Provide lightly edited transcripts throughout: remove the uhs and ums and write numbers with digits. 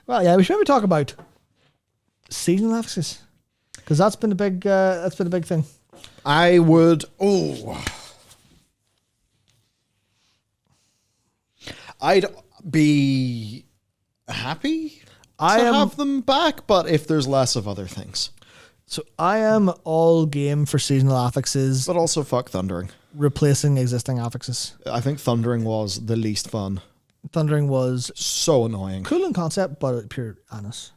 Well, yeah, we should maybe talk about seasonal affixes because that's been a big thing. I would. I'd be happy to have them back, but if there's less of other things. So I am all game for seasonal affixes, But also fuck Thundering. replacing existing affixes. I think Thundering was the least fun. Thundering was So annoying. cool in concept, but pure anus.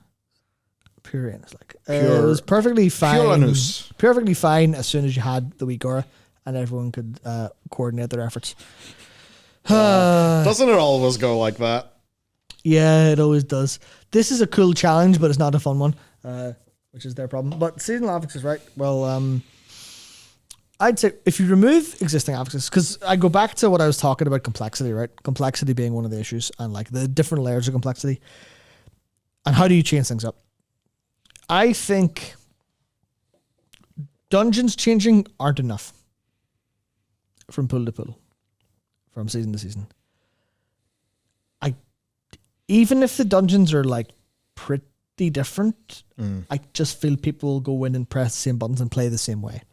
Pure anus. It Pure- was perfectly fine. pure anus. Perfectly fine as soon as you had the weak aura and everyone could coordinate their efforts. Doesn't it always go like that? Yeah, it always does. This is a cool challenge, but it's not a fun one, which is their problem. But seasonal affixes, right? Well, I'd say if you remove existing affixes, because I go back to what I was talking about complexity, right? Complexity being one of the issues and like the different layers of complexity. And how do you change things up? I think dungeons changing aren't enough from pool to pool, from season to season. Even if the dungeons are like pretty different, I just feel people will go in and press the same buttons and play the same way.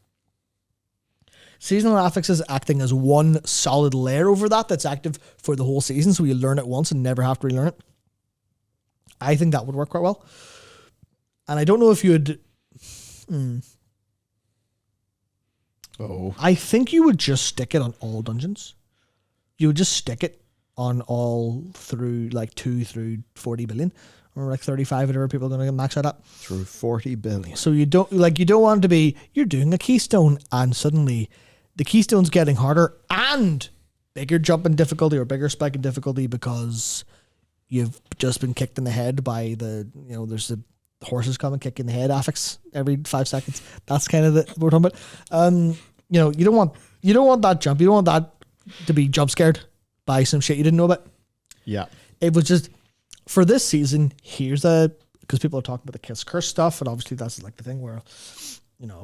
Seasonal affixes acting as one solid layer over that's active for the whole season, so you learn it once and never have to relearn it. I think that would work quite well. And I don't know if you would... I think you would just stick it on all dungeons. You would just stick it on all through like 2 through 40 billion or like 35, whatever people are going to max out at. Through 40 billion. So you don't want it to be, you're doing a keystone and suddenly the keystone's getting harder and bigger jump in difficulty or bigger spike in difficulty because you've just been kicked in the head by there's the horses come and kick you in the head affix every 5 seconds. That's kind of what we're talking about. You don't want that jump. You don't want that to be jump scared by some shit you didn't know about. Yeah. It was just, for this season, because people are talking about the Kiss Curse stuff, and obviously that's like the thing where,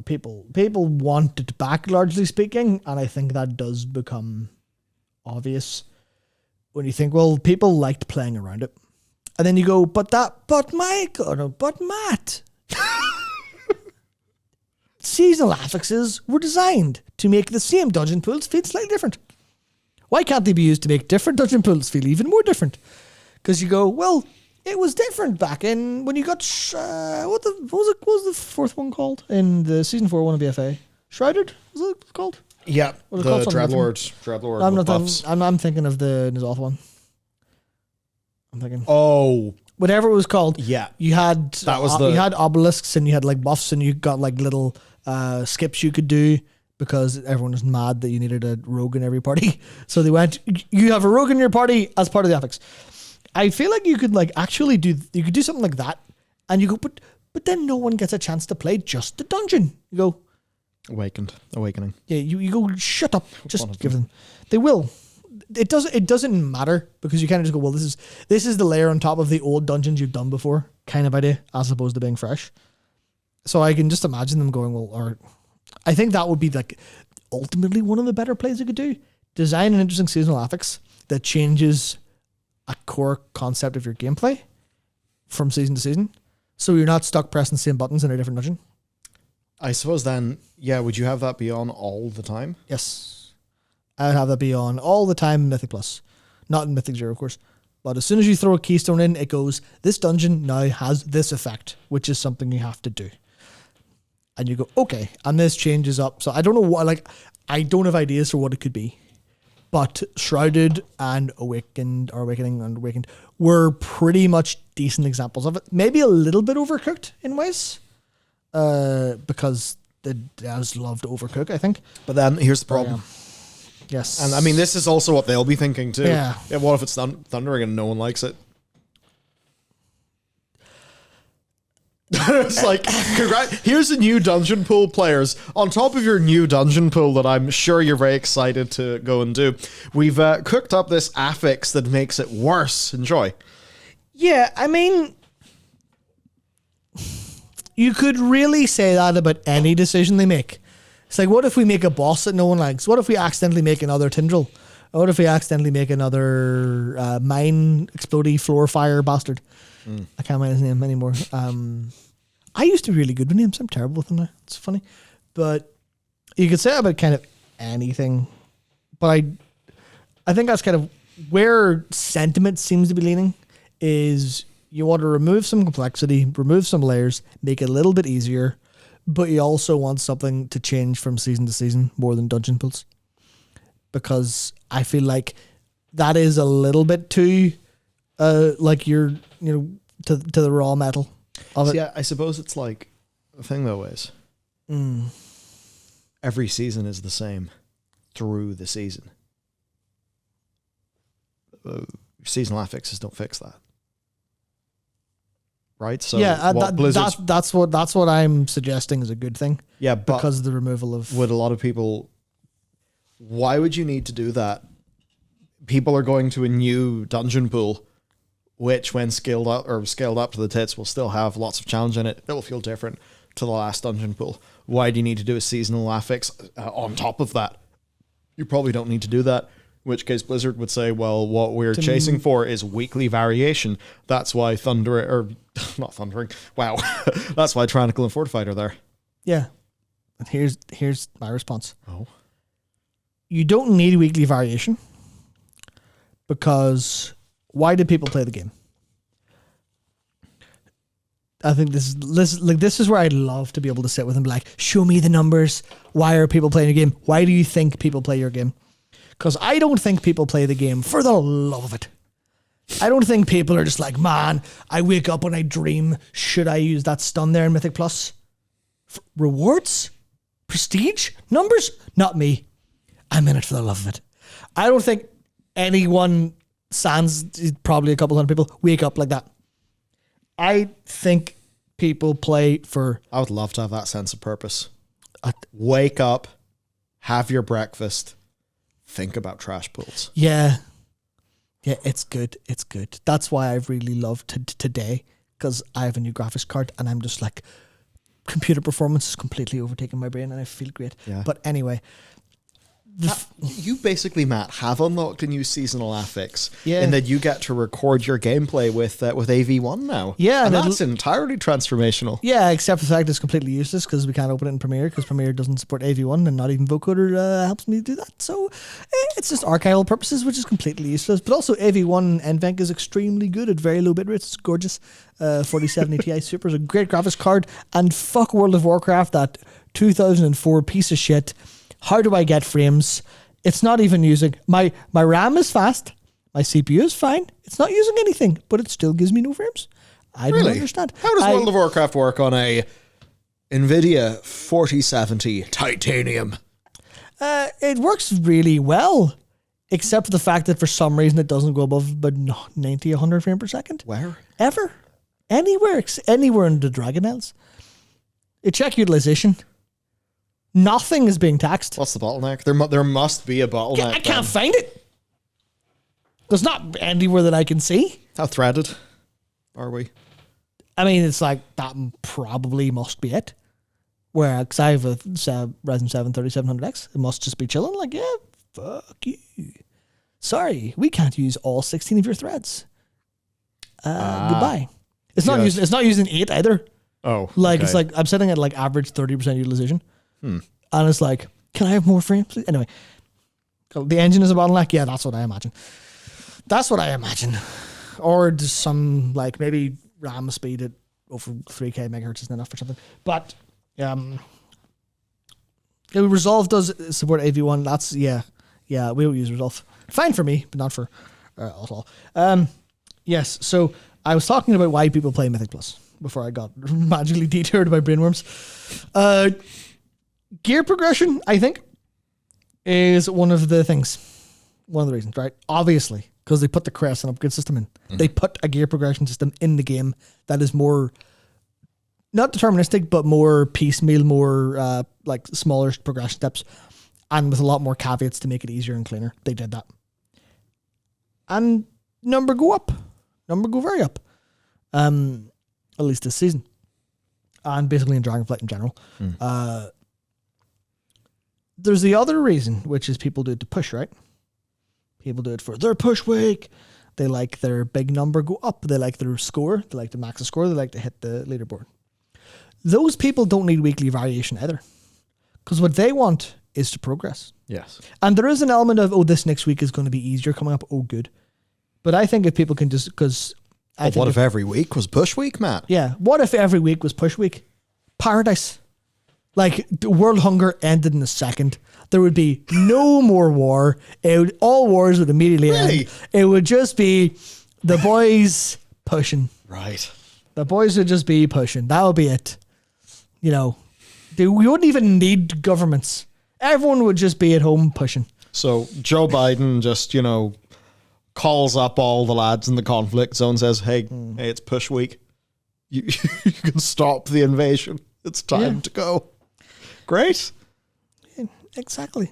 people want it back, largely speaking, and I think that does become obvious when you think, well, people liked playing around it. And then you go, but Matt. Seasonal affixes were designed to make the same dungeon pools feel slightly different. Why can't they be used to make different dungeon pools feel even more different? Because you go, well, it was different back in when you got what was the fourth one called in the season 4 one of BFA? Shrouded, was it called? Yeah, the Dreadlord. I'm thinking of the Nizalth one. I'm thinking. Oh, whatever it was called. Yeah, you had you had obelisks and you had like buffs and you got like little skips you could do. Because everyone was mad that you needed a rogue in every party. So they went, you have a rogue in your party as part of the affix. I feel like you could like actually do something like that. And you go, but then no one gets a chance to play just the dungeon. You go. Awakening. Yeah, you go, shut up. Just give them. They will. It doesn't matter because you kind of just go, well, this is the layer on top of the old dungeons you've done before kind of idea as opposed to being fresh. So I can just imagine them going, well, or... I think that would be like ultimately one of the better plays you could do. Design an interesting seasonal affix that changes a core concept of your gameplay from season to season. So you're not stuck pressing the same buttons in a different dungeon. I suppose then, yeah, would you have that be on all the time? Yes. I'd have that be on all the time in Mythic Plus. Not in Mythic 0, of course. But as soon as you throw a keystone in, it goes, this dungeon now has this effect, which is something you have to do. And you go, okay, and this changes up. So I don't know what, I don't have ideas for what it could be. But Shrouded and Awakened were pretty much decent examples of it. Maybe a little bit overcooked in ways. Because the devs love to overcook, I think. But then here's the problem. Yes. And I mean, this is also what they'll be thinking too. Yeah. What if it's thundering and no one likes it? It's like, here's a new dungeon pool, players. On top of your new dungeon pool that I'm sure you're very excited to go and do, we've cooked up this affix that makes it worse. Enjoy. Yeah, I mean, you could really say that about any decision they make. It's like, what if we make a boss that no one likes? What if we accidentally make another Tindril? What if we accidentally make another mine explodey floor fire bastard? I can't mind his name anymore. I used to be really good with names. I'm terrible with them now. It's funny. But you could say about kind of anything. But I think that's kind of where sentiment seems to be leaning, is you want to remove some complexity, remove some layers, make it a little bit easier, but you also want something to change from season to season more than dungeon pulls. Because I feel like that is a little bit too like you're, to the raw metal of it. Yeah, I suppose it's like, the thing though is, every season is the same through the season. Seasonal affixes don't fix that, right? So yeah, that's what I'm suggesting is a good thing. Yeah, but because of the removal of. Would a lot of people? Why would you need to do that? People are going to a new dungeon pool, which, when scaled up to the tits, will still have lots of challenge in it. It will feel different to the last dungeon pool. Why do you need to do a seasonal affix on top of that? You probably don't need to do that. In which case Blizzard would say, well, what we're chasing for is weekly variation. That's why That's why Tyrannical and Fortified are there. Yeah. And here's my response. Oh. You don't need weekly variation, because why do people play the game? I think this is where I'd love to be able to sit with and be like, show me the numbers. Why are people playing your game? Why do you think people play your game? Because I don't think people play the game for the love of it. I don't think people are just like, man, I wake up and I dream, should I use that stun there in Mythic Plus? Rewards? Prestige? Numbers? Not me. I'm in it for the love of it. I don't think anyone, sans probably a couple hundred people, wake up like that. I think people play for... I would love to have that sense of purpose. Wake up, have your breakfast, think about trash pools. Yeah. Yeah, it's good. It's good. That's why I've really loved today, because I have a new graphics card and I'm just like, computer performance is completely overtaking my brain and I feel great. Yeah. But anyway... You basically, Matt, have unlocked a new seasonal affix, and that you get to record your gameplay with AV1 now. Yeah, and that's entirely transformational. Yeah, except for the fact it's completely useless because we can't open it in Premiere because Premiere doesn't support AV1 and not even vocoder helps me do that. So it's just archival purposes, which is completely useless. But also AV1 NVENC is extremely good at very low bit rates. It's gorgeous. 4070 Ti Super is a great graphics card, and fuck World of Warcraft, that 2004 piece of shit. How do I get frames? It's not even using... My RAM is fast. My CPU is fine. It's not using anything, but it still gives me no frames. I don't understand. How does World of Warcraft work on a NVIDIA 4070 Titanium? It works really well, except for the fact that for some reason it doesn't go above about 90, 100 frames per second. Where? Ever. Anywhere in the Dragon Isles. Check utilization. Nothing is being taxed. What's the bottleneck? There must be a bottleneck. I can't find it. There's not anywhere that I can see. How threaded are we? I mean, it's like, that probably must be it. Where, because I have a Ryzen 7 3700X, it must just be chilling. Like, yeah, fuck you. Sorry, we can't use all 16 of your threads. Goodbye. It's not using 8 either. Oh, like, It's like, I'm setting at like average 30% utilization. And it's like, can I have more frames, please? Anyway, the engine is a bottleneck. Yeah, that's what I imagine. Or just some, like, maybe RAM speed at over 3K megahertz isn't enough or something. But Resolve does support AV1. That's, yeah, we don't use Resolve. Fine for me, but not for us all. Yes, so I was talking about why people play Mythic Plus before I got magically detoured by brainworms. Gear progression, I think, is one of the reasons, right? Obviously, because they put the crest and upgrade system in. Mm-hmm. They put a gear progression system in the game that is more, not deterministic, but more piecemeal, more like smaller progression steps, and with a lot more caveats to make it easier and cleaner. They did that. And number go very up. At least this season. And basically in Dragonflight in general. There's the other reason, which is people do it to push, right? People do it for their push week. They like their big number go up. They like their score. They like to max the score. They like to hit the leaderboard. Those people don't need weekly variation either. Because what they want is to progress. Yes. And there is an element of, oh, this next week is going to be easier coming up. Oh, good. But I think if people can just, because... What if every week was push week, Matt? Yeah. What if every week was push week? Paradise. Like, the world hunger ended in a second. There would be no more war. All wars would immediately end. It would just be the boys pushing. Right. The boys would just be pushing. That would be it. We wouldn't even need governments. Everyone would just be at home pushing. So Joe Biden just, calls up all the lads in the conflict zone, says, hey, it's push week. You can stop the invasion. It's time to go. Great. Exactly.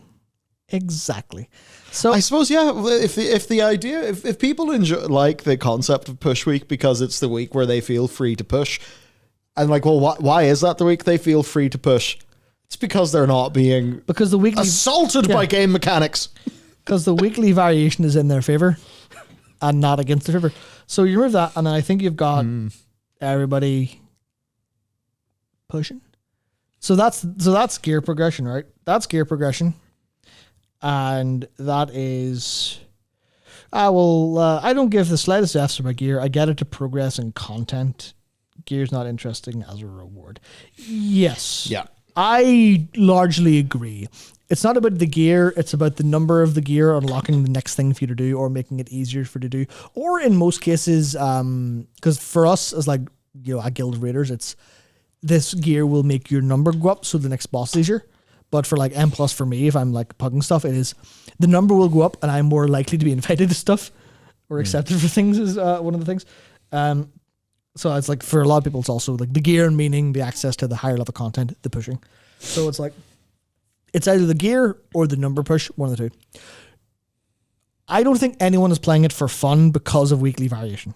So I suppose, if the idea, if people enjoy like the concept of push week because it's the week where they feel free to push, and like, well, why is that the week they feel free to push? It's because they're not being the weekly assaulted by game mechanics. Because the weekly variation is in their favor and not against their favor. So you remove that, and then I think you've got everybody pushing. So that's gear progression, right? That's gear progression. And that is, I don't give the slightest F's for my gear. I get it to progress in content. Gear's not interesting as a reward. Yes. Yeah. I largely agree. It's not about the gear. It's about the number of the gear unlocking the next thing for you to do or making it easier for you to do. Or in most cases, because for us as like, a guild raiders, it's this gear will make your number go up so the next boss is easier. But for like M+ for me, if I'm like pugging stuff, it is the number will go up and I'm more likely to be invited to stuff or accepted for things is one of the things. So it's like for a lot of people, it's also like the gear, meaning the access to the higher level content, the pushing. So it's like, it's either the gear or the number push, one of the two. I don't think anyone is playing it for fun because of weekly variation.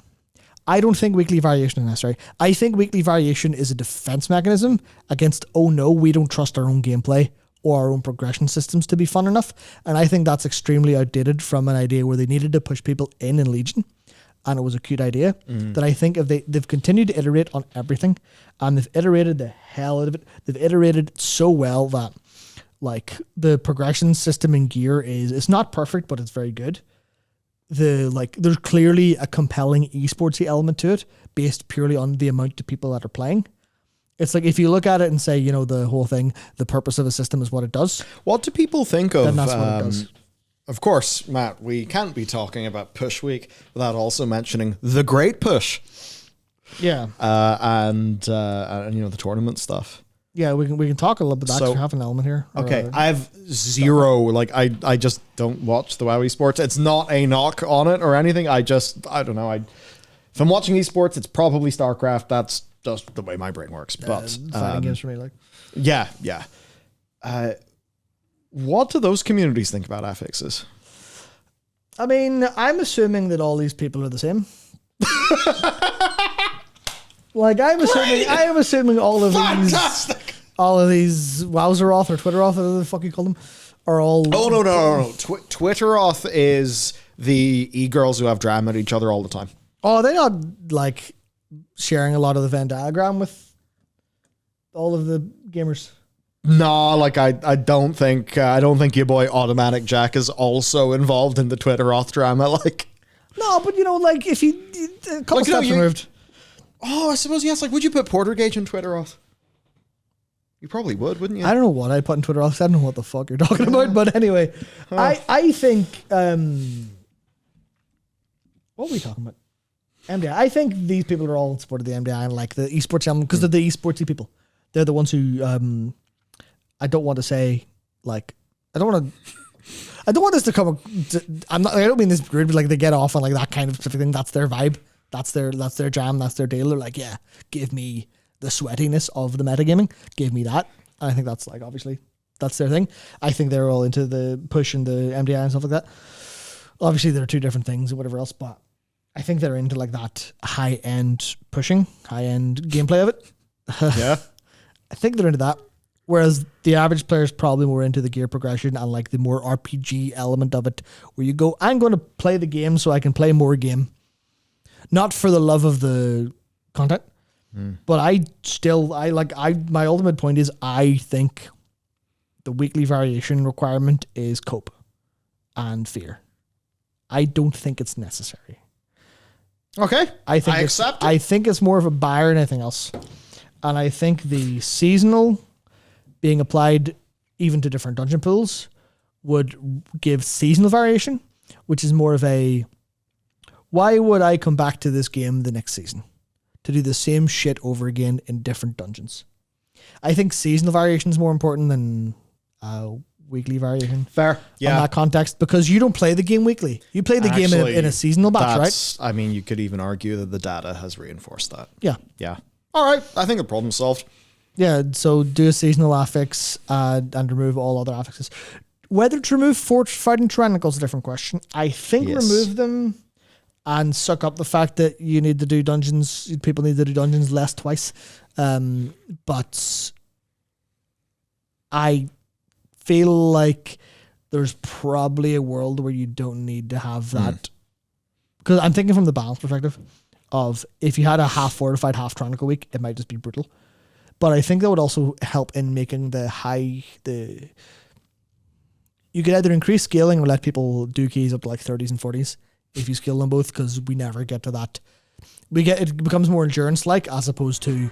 I don't think weekly variation is necessary. I think weekly variation is a defense mechanism against, oh no, we don't trust our own gameplay or our own progression systems to be fun enough. And I think that's extremely outdated from an idea where they needed to push people in Legion. And it was a cute idea that I think if they've continued to iterate on everything and they've iterated the hell out of it. They've iterated so well that like the progression system in gear it's not perfect, but it's very good. There's clearly a compelling esportsy element to it based purely on the amount of people that are playing. It's like if you look at it and say, the whole thing, the purpose of a system is what it does. What do people think of? Then that's what it does. Of course, Matt, we can't be talking about Push Week without also mentioning the Great Push. Yeah. And the tournament stuff. Yeah, we can talk a little bit. So, actually have an element here. Okay, I have zero. I just don't watch the WoW esports. It's not a knock on it or anything. I don't know. If I'm watching esports, it's probably StarCraft. That's just the way my brain works. But fighting games for me, like. Yeah. What do those communities think about affixes? I mean, I'm assuming that all these people are the same. Like I'm assuming all of Fantastic. these Wowzeroth or Twitteroth, whatever the fuck you call them, are all. Oh no! Twitteroth is the e-girls who have drama at each other all the time. Oh, they're not like sharing a lot of the Venn diagram with all of the gamers. No, like I don't think your boy Automatic Jack is also involved in the Twitteroth drama. Like, no, but like if you a couple steps removed. Oh, I suppose yes. Like, would you put Porter Gage in Twitteroth? You probably would, wouldn't you? I don't know what I'd put in Twitteroth. I don't know what the fuck you're talking about. But anyway, I think what are we talking about? MDI. I think these people are all in support of the MDI and like the esports element because they're the esportsy people. They're the ones who I don't want to say like I don't want this to come. I don't mean this rude, but like they get off on like that kind of specific thing. That's their vibe. That's their jam. That's their deal. They're like, yeah, give me the sweatiness of the metagaming. Give me that. And I think that's like obviously that's their thing. I think they're all into the push and the MDI and stuff like that. Obviously, there are two different things or whatever else, but I think they're into like that high end pushing, high end gameplay of it. Yeah, I think they're into that. Whereas the average player is probably more into the gear progression and like the more RPG element of it, where you go, I'm going to play the game so I can play more game. Not for the love of the content, but my ultimate point is I think the weekly variation requirement is cope and fear. I don't think it's necessary. Okay. I accept it. I think it's more of a buyer than anything else. And I think the seasonal being applied even to different dungeon pools would give seasonal variation, which is more of a, why would I come back to this game the next season to do the same shit over again in different dungeons? I think seasonal variation is more important than weekly variation. Fair. Yeah. In that context, because you don't play the game weekly. You play the game in a seasonal batch, right? I mean, you could even argue that the data has reinforced that. Yeah. Yeah. All right. I think the problem's solved. Yeah, so do a seasonal affix and remove all other affixes. Whether to remove fighting tyrannicals is a different question. I think remove them and suck up the fact that you need to do dungeons. People need to do dungeons less twice. But I feel like there's probably a world where you don't need to have that. Because I'm thinking from the balance perspective of if you had a half fortified, half tyrannical week, it might just be brutal. But I think that would also help in making you could either increase scaling or let people do keys up to like 30s and 40s if you scale them both, because we never get to that. It becomes more endurance like, as opposed to,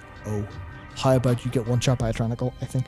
how about you get one shot by a tyrannical, I think.